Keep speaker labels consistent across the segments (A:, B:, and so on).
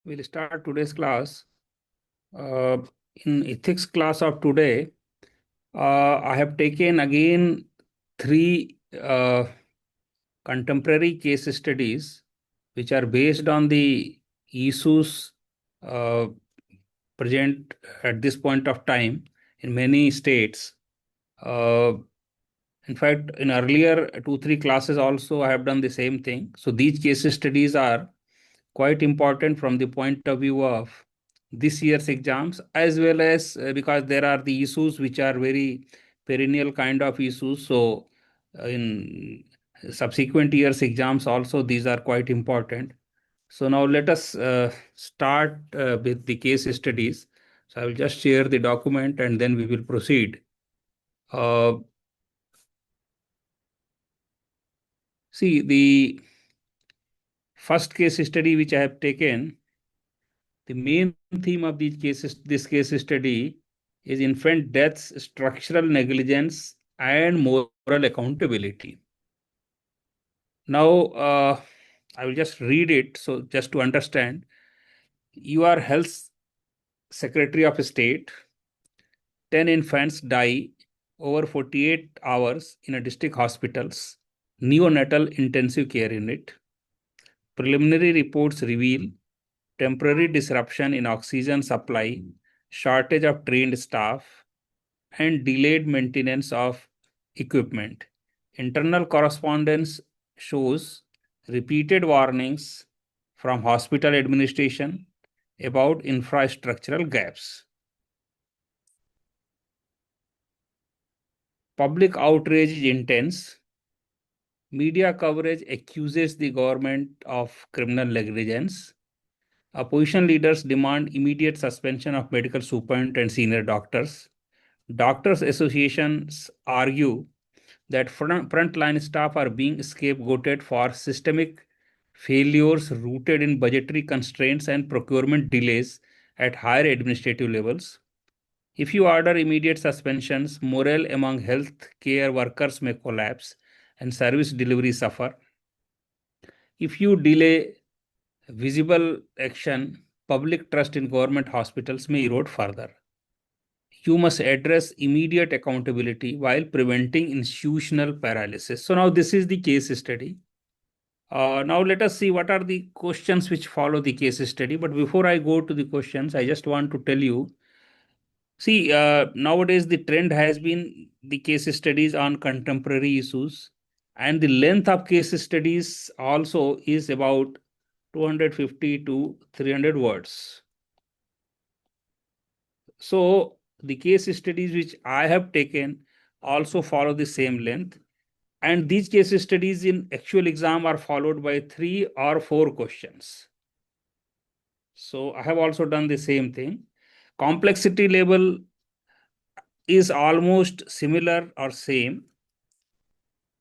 A: We'll start today's class. In ethics class of today, I have taken again three contemporary case studies which are based on the issues uh, present at this point of time in many states. Uh, in fact, in earlier 2, 3 classes also, I have done the same thing. So these case studies are quite important from the point of view of this year's exams, as well as because there are the issues which are very perennial kind of issues. So in subsequent years exams also, these are quite important. So now let us start with the case studies. So I will just share the document and then we will proceed. See, the first case study which I have taken, the main theme of this case study is infant deaths, structural negligence, and moral accountability. Now, I will just read it. So, just to understand, you are Health Secretary of State. 10 infants die over 48 hours in a district hospital's neonatal intensive care unit. Preliminary reports reveal temporary disruption in oxygen supply, shortage of trained staff, and delayed maintenance of equipment. Internal correspondence shows repeated warnings from hospital administration about infrastructural gaps. Public outrage is intense. Media coverage accuses the government of criminal negligence. Opposition leaders demand immediate suspension of medical superintendent and senior doctors. Doctors' associations argue that frontline staff are being scapegoated for systemic failures rooted in budgetary constraints and procurement delays at higher administrative levels. If you order immediate suspensions, morale among healthcare workers may collapse and service delivery suffer. If you delay visible action, public trust in government hospitals may erode further. You must address immediate accountability while preventing institutional paralysis. So now this is the case study. Now let us see what are the questions which follow the case study. But before I go to the questions, I just want to tell you, see, nowadays the trend has been the case studies on contemporary issues, and the length of case studies also is about 250 to 300 words. So the case studies which I have taken also follow the same length. And these case studies in actual exam are followed by 3 or 4 questions. So I have also done the same thing. Complexity level is almost similar or same.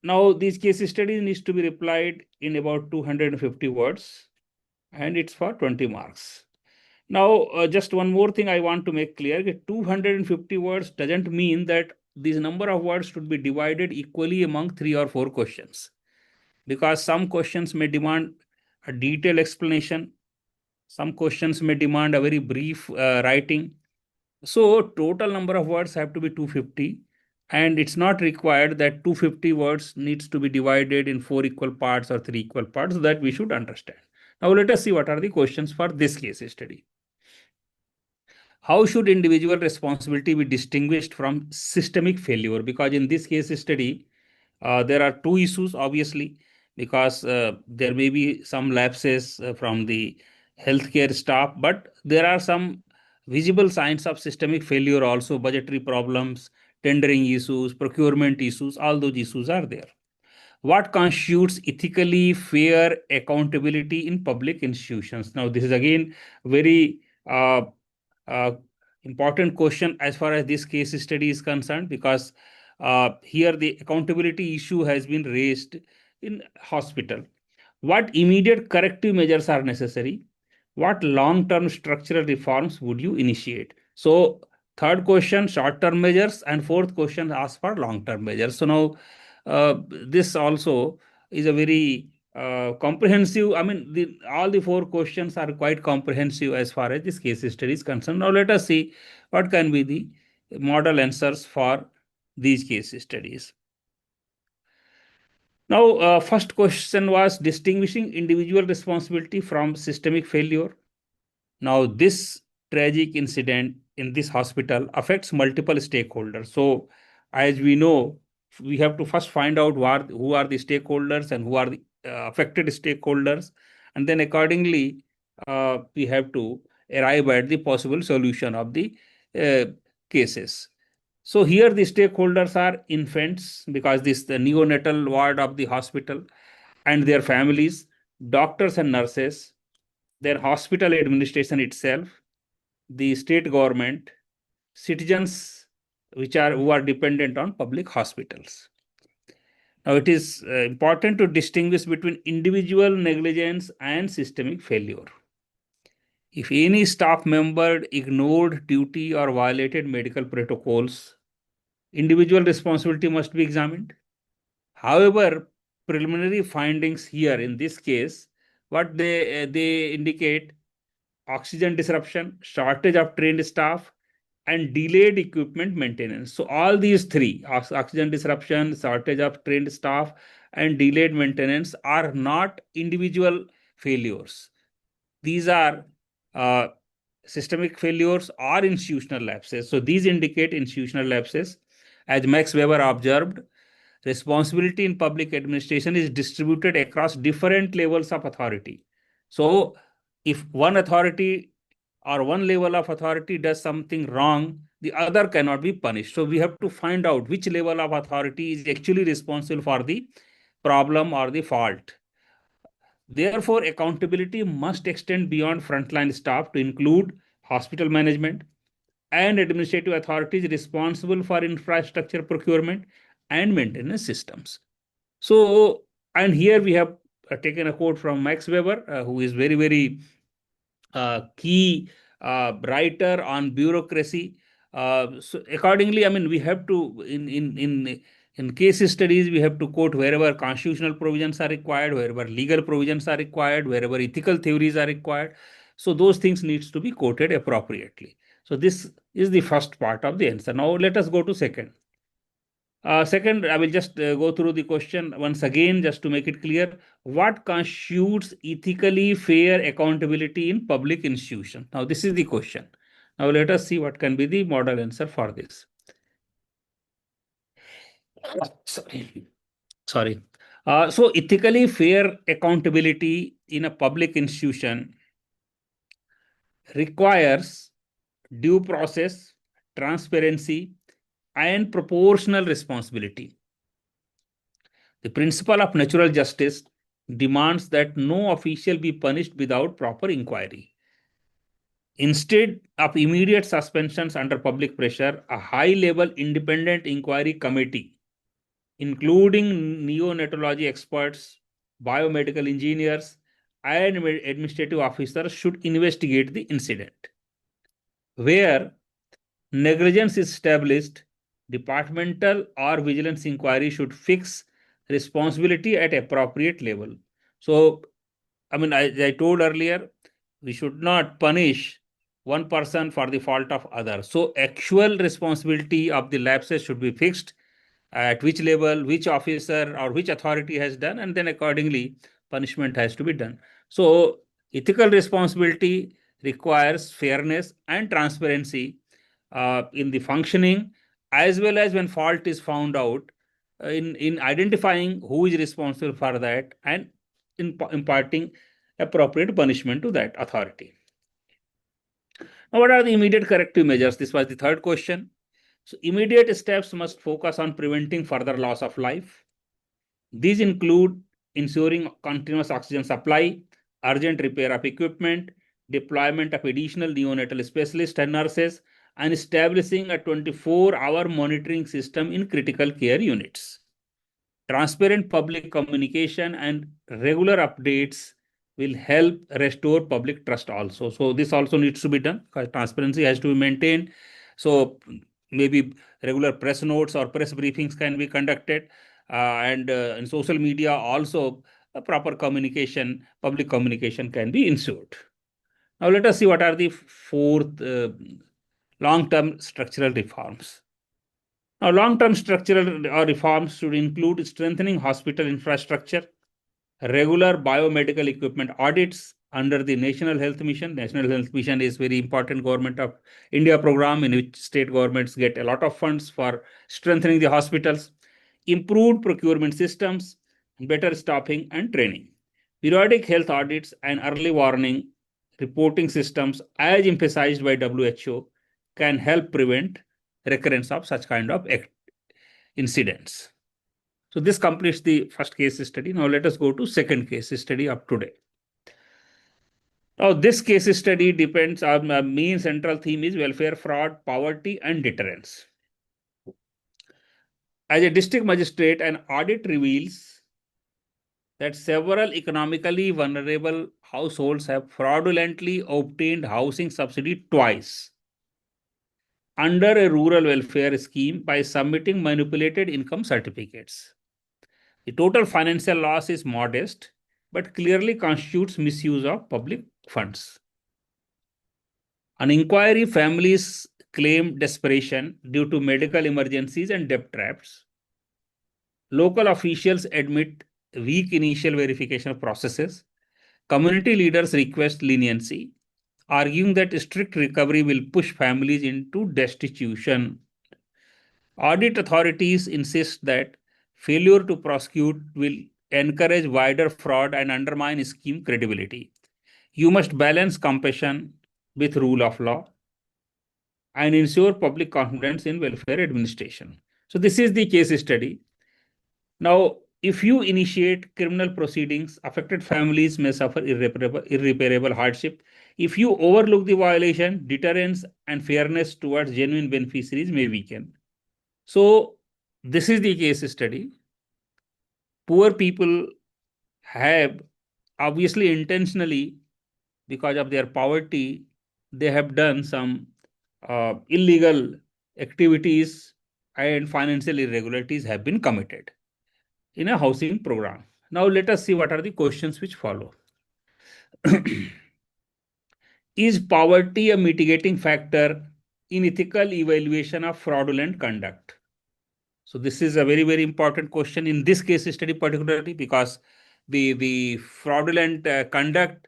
A: Now these case studies needs to be replied in about 250 words and it's for 20 marks. Now, just one more thing I want to make clear. 250 words doesn't mean that this number of words should be divided equally among 3 or 4 questions. Because some questions may demand a detailed explanation. Some questions may demand a very brief writing. So total number of words have to be 250. And it's not required that 250 words needs to be divided in 4 equal parts or 3 equal parts. So that we should understand. Now let us see what are the questions for this case study. How should individual responsibility be distinguished from systemic failure? Because in this case study, there are 2 issues, obviously, because there may be some lapses from the healthcare staff, but there are some visible signs of systemic failure also, budgetary problems, tendering issues, procurement issues, all those issues are there. What constitutes ethically fair accountability in public institutions? Now, this is again very uh, important question as far as this case study is concerned, because here the accountability issue has been raised in hospital. What immediate corrective measures are necessary? What long-term structural reforms would you initiate? So third question, short-term measures, and fourth question asks for long-term measures. So now this also is a very comprehensive. I mean, all the four questions are quite comprehensive as far as this case study is concerned. Now, let us see what can be the model answers for these case studies. Now, first question was distinguishing individual responsibility from systemic failure. Now, this tragic incident in this hospital affects multiple stakeholders. So, as we know, we have to first find out who are the stakeholders and who are the affected stakeholders, and then accordingly, we have to arrive at the possible solution of the uh, cases. So here the stakeholders are infants, because this the neonatal ward of the hospital, and their families, doctors and nurses, their hospital administration itself, the state government, citizens who are dependent on public hospitals. Now, it is important to distinguish between individual negligence and systemic failure. If any staff member ignored duty or violated medical protocols, individual responsibility must be examined. However, preliminary findings here in this case, what they indicate: oxygen disruption, shortage of trained staff, and delayed equipment maintenance. So all these three, oxygen disruption, shortage of trained staff, and delayed maintenance, are not individual failures. These are systemic failures or institutional lapses. So these indicate institutional lapses. As Max Weber observed, responsibility in public administration is distributed across different levels of authority. So if one authority or one level of authority does something wrong, the other cannot be punished. So we have to find out which level of authority is actually responsible for the problem or the fault. Therefore, accountability must extend beyond frontline staff to include hospital management and administrative authorities responsible for infrastructure procurement and maintenance systems. So, and here we have taken a quote from Max Weber, who is very, very key writer on bureaucracy. So accordingly, I mean, we have to in case studies, we have to quote wherever constitutional provisions are required, wherever legal provisions are required, wherever ethical theories are required. So those things needs to be quoted appropriately. So this is the first part of the answer. Now let us go to second. Second, I will just go through the question once again, just to make it clear. What constitutes ethically fair accountability in public institution? Now, this is the question. Now, let us see what can be the model answer for this. Sorry. So, ethically fair accountability in a public institution requires due process, transparency, and proportional responsibility. The principle of natural justice demands that no official be punished without proper inquiry. Instead of immediate suspensions under public pressure, a high-level independent inquiry committee, including neonatology experts, biomedical engineers, and administrative officers, should investigate the incident. Where negligence is established, departmental or vigilance inquiry should fix responsibility at appropriate level. So, I mean, I told earlier, we should not punish one person for the fault of others. So, actual responsibility of the lapses should be fixed at which level, which officer or which authority has done, and then accordingly, punishment has to be done. So, ethical responsibility requires fairness and transparency in the functioning, as well as when fault is found out, in identifying who is responsible for that and in imparting appropriate punishment to that authority. Now, what are the immediate corrective measures? This was the third question. So, immediate steps must focus on preventing further loss of life. These include ensuring continuous oxygen supply, urgent repair of equipment, deployment of additional neonatal specialists and nurses, and establishing a 24-hour monitoring system in critical care units. Transparent public communication and regular updates will help restore public trust also. So this also needs to be done, because transparency has to be maintained. So maybe regular press notes or press briefings can be conducted, and in social media also a proper communication, public communication can be ensured. Now let us see what are the fourth long-term structural reforms. Now, long-term structural reforms should include strengthening hospital infrastructure, regular biomedical equipment audits under the National Health Mission. National Health Mission is very important government of India program in which state governments get a lot of funds for strengthening the hospitals, improved procurement systems, better staffing and training. Periodic health audits and early warning reporting systems, as emphasized by WHO, can help prevent recurrence of such kind of incidents. So this completes the first case study. Now let us go to second case study of today. Now this case study depends on the main central theme is welfare fraud, poverty and deterrence. As a district magistrate, an audit reveals that several economically vulnerable households have fraudulently obtained housing subsidy twice under a rural welfare scheme by submitting manipulated income certificates. The total financial loss is modest, but clearly constitutes misuse of public funds. On inquiry, families claim desperation due to medical emergencies and debt traps. Local officials admit weak initial verification processes. Community leaders request leniency, arguing that strict recovery will push families into destitution. Audit authorities insist that failure to prosecute will encourage wider fraud and undermine scheme credibility. You must balance compassion with rule of law and ensure public confidence in welfare administration. So this is the case study. Now, if you initiate criminal proceedings, affected families may suffer irreparable hardship. If you overlook the violation, deterrence and fairness towards genuine beneficiaries may weaken. So this is the case study. Poor people have obviously intentionally, because of their poverty, they have done some illegal activities and financial irregularities have been committed in a housing program. Now let us see what are the questions which follow. Is poverty a mitigating factor in ethical evaluation of fraudulent conduct? So this is a very, very important question in this case study particularly because the fraudulent conduct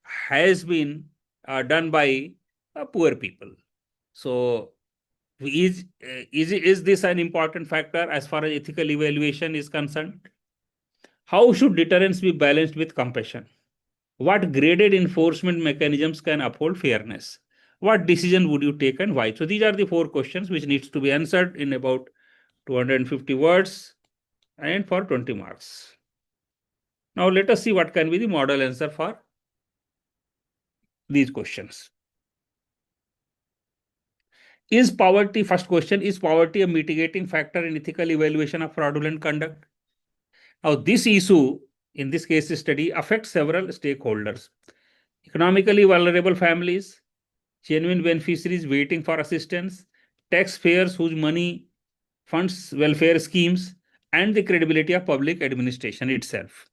A: has been done by poor people. So is this an important factor as far as ethical evaluation is concerned? How should deterrence be balanced with compassion? What graded enforcement mechanisms can uphold fairness? What decision would you take and why? So these are the four questions which needs to be answered in about 250 words and for 20 marks. Now let us see what can be the model answer for these questions. Is poverty, first question, is poverty a mitigating factor in ethical evaluation of fraudulent conduct? Now this issue in this case study affects several stakeholders. Economically vulnerable families, genuine beneficiaries waiting for assistance, taxpayers whose money funds welfare schemes, and the credibility of public administration itself.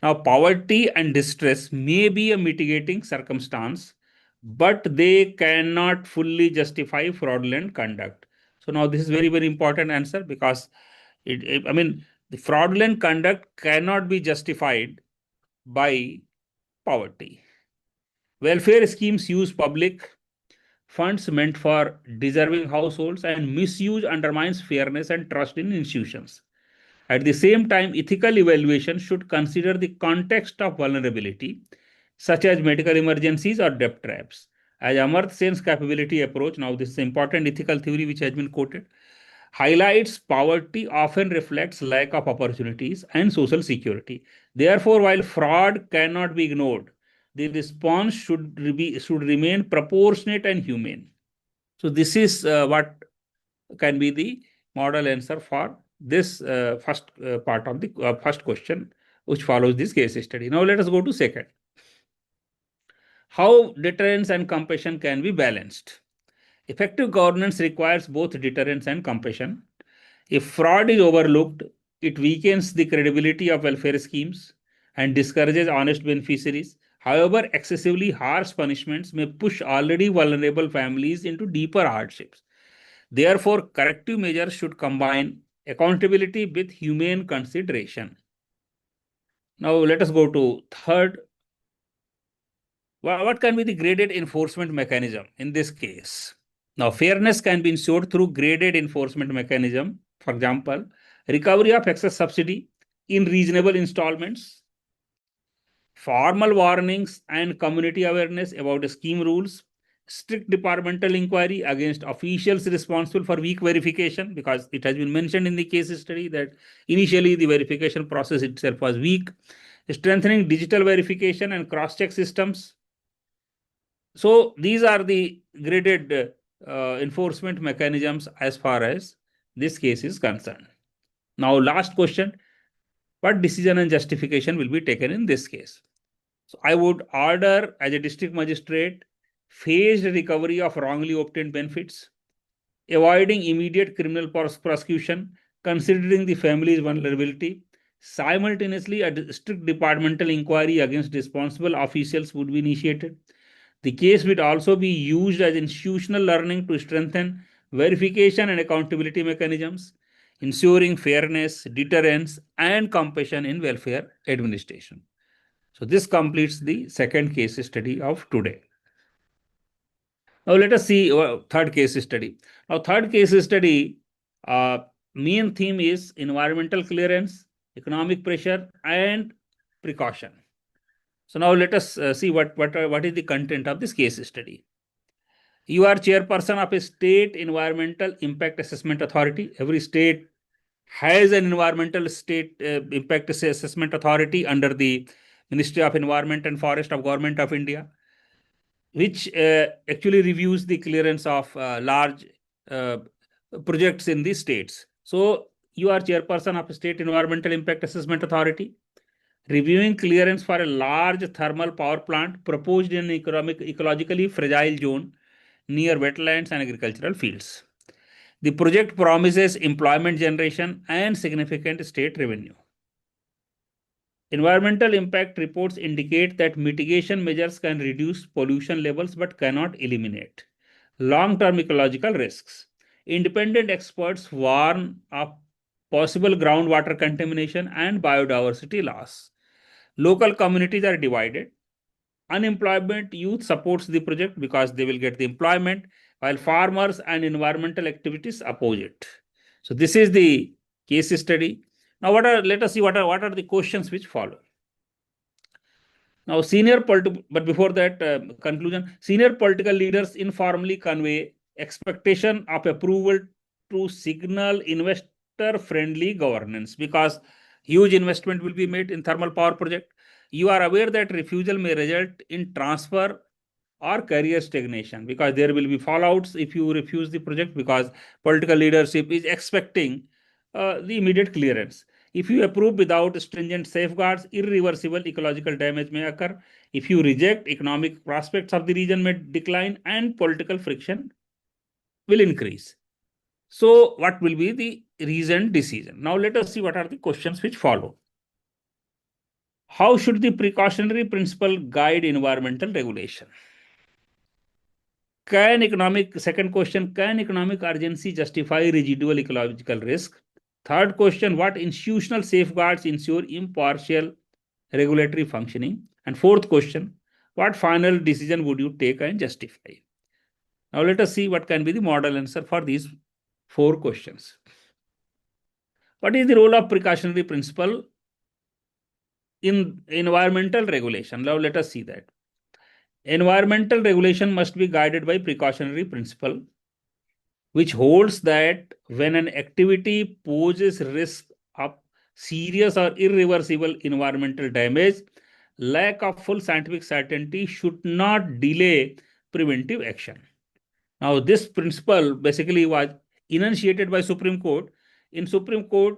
A: Now, poverty and distress may be a mitigating circumstance, but they cannot fully justify fraudulent conduct. So now this is very, very important answer because the fraudulent conduct cannot be justified by poverty. Welfare schemes use public funds meant for deserving households and misuse undermines fairness and trust in institutions. At the same time, ethical evaluation should consider the context of vulnerability, such as medical emergencies or debt traps. As Amartya Sen's capability approach, now this is important ethical theory which has been quoted, highlights poverty often reflects lack of opportunities and social security. Therefore, while fraud cannot be ignored, the response should remain proportionate and humane. So this is what can be the model answer for this first part of the first question, which follows this case study. Now let us go to second. How deterrence and compassion can be balanced? Effective governance requires both deterrence and compassion. If fraud is overlooked, it weakens the credibility of welfare schemes. and discourages honest beneficiaries. However, excessively harsh punishments may push already vulnerable families into deeper hardships. Therefore, corrective measures should combine accountability with humane consideration. Now, let us go to third. What can be the graded enforcement mechanism in this case? Now, fairness can be ensured through graded enforcement mechanism. For example, recovery of excess subsidy in reasonable installments, formal warnings and community awareness about scheme rules, strict departmental inquiry against officials responsible for weak verification, because it has been mentioned in the case study that initially the verification process itself was weak, strengthening digital verification and cross-check systems. So these are the graded enforcement mechanisms as far as this case is concerned. Now, last question, what decision and justification will be taken in this case? So I would order as a district magistrate phased recovery of wrongly obtained benefits, avoiding immediate criminal prosecution, considering the family's vulnerability. Simultaneously, a strict departmental inquiry against responsible officials would be initiated. The case would also be used as institutional learning to strengthen verification and accountability mechanisms, ensuring fairness, deterrence, and compassion in welfare administration. So this completes the second case study of today. Now let us see third case study. Now third case study, main theme is environmental clearance, economic pressure, and precaution. So now let us see what is the content of this case study. You are chairperson of a state environmental impact assessment authority. Every state has an environmental state impact assessment authority under the Ministry of Environment and Forest of Government of India, which actually reviews the clearance of large projects in the states. So you are chairperson of a state environmental impact assessment authority, reviewing clearance for a large thermal power plant proposed in an ecologically fragile zone near wetlands and agricultural fields. The project promises employment generation and significant state revenue. Environmental impact reports indicate that mitigation measures can reduce pollution levels but cannot eliminate long-term ecological risks. Independent experts warn of possible groundwater contamination and biodiversity loss. Local communities are divided. Unemployment youth supports the project because they will get the employment, while farmers and environmental activities oppose it. So this is the case study. Now, let us see what are the questions which follow. Now, but before that conclusion, senior political leaders informally convey expectation of approval to signal investor-friendly governance, because huge investment will be made in thermal power project. You are aware that refusal may result in transfer or career stagnation, because there will be fallouts if you refuse the project, because political leadership is expecting the immediate clearance. If you approve without stringent safeguards, irreversible ecological damage may occur. If you reject, economic prospects of the region may decline and political friction will increase. So what will be the reasoned decision? Now let us see what are the questions which follow. How should the precautionary principle guide environmental regulation? Second question, can economic urgency justify residual ecological risk? Third question, what institutional safeguards ensure impartial regulatory functioning? And fourth question, what final decision would you take and justify? Now let us see what can be the model answer for these four questions. What is the role of precautionary principle in environmental regulation? Now let us see that. Environmental regulation must be guided by precautionary principle, which holds that when an activity poses risk of serious or irreversible environmental damage, lack of full scientific certainty should not delay preventive action. Now, this principle basically was enunciated by Supreme Court. In Supreme Court,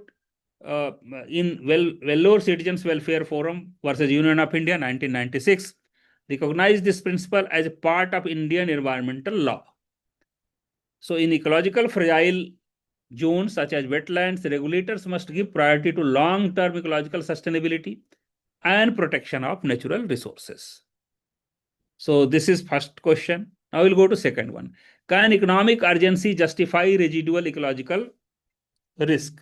A: in Vellore Citizens Welfare Forum versus Union of India, 1996, recognized this principle as a part of Indian environmental law. So in ecological fragile zones such as wetlands, regulators must give priority to long-term ecological sustainability. and protection of natural resources. So this is first question. Now we'll go to second one. Can economic urgency justify residual ecological risk?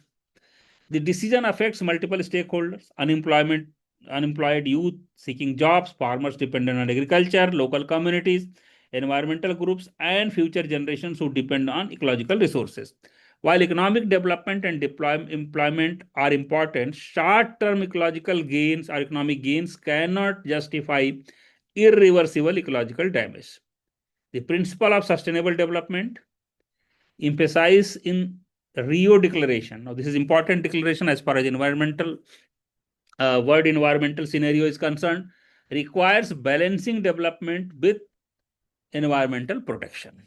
A: The decision affects multiple stakeholders: unemployed youth seeking jobs, farmers dependent on agriculture, local communities, environmental groups, and future generations who depend on ecological resources. While economic development and employment are important, short-term ecological gains or economic gains cannot justify irreversible ecological damage. The principle of sustainable development emphasized in Rio Declaration. Now, this is important declaration as far as world environmental scenario is concerned, requires balancing development with environmental protection.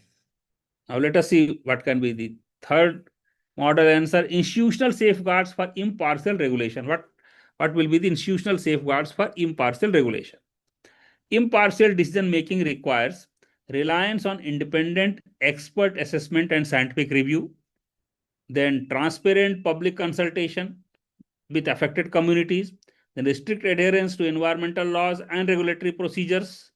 A: Now, let us see what can be the third model answer: institutional safeguards for impartial regulation. What will be the institutional safeguards for impartial regulation? Impartial decision making requires reliance on independent expert assessment and scientific review, then transparent public consultation with affected communities, then strict adherence to environmental laws and regulatory procedures,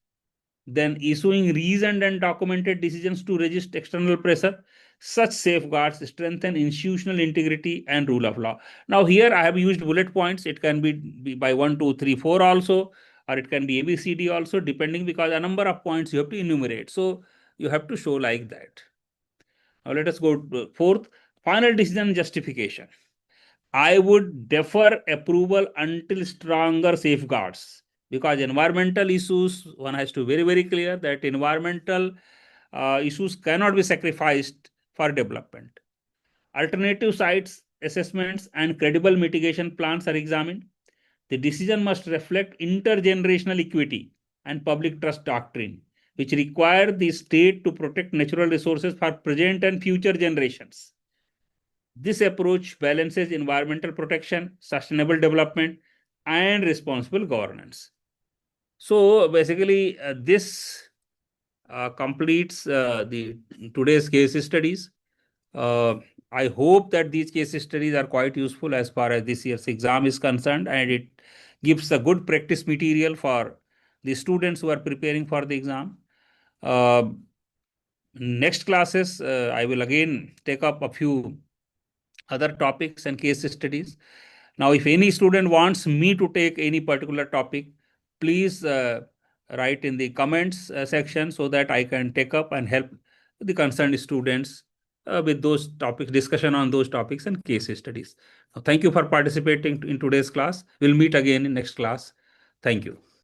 A: then issuing reasoned and documented decisions to resist external pressure. Such safeguards strengthen institutional integrity and rule of law. Now, here I have used bullet points. It can be by 1, 2, 3, 4 also, or it can be ABCD also, depending, because a number of points you have to enumerate. So you have to show like that. Now, let us go to fourth, final decision justification. I would defer approval until stronger safeguards, because environmental issues, one has to very, very clear that environmental issues cannot be sacrificed for development. Alternative sites assessments and credible mitigation plans are examined. The decision must reflect intergenerational equity and public trust doctrine, which require the state to protect natural resources for present and future generations. This approach balances environmental protection, sustainable development, and responsible governance. So basically, this completes the today's case studies. I hope that these case studies are quite useful as far as this year's exam is concerned, and it gives a good practice material for the students who are preparing for the exam. Next classes, I will again take up a few other topics and case studies. Now, if any student wants me to take any particular topic, please write in the comments section so that I can take up and help the concerned students with those topics, discussion on those topics and case studies. Now, thank you for participating in today's class. We'll meet again in next class. Thank you.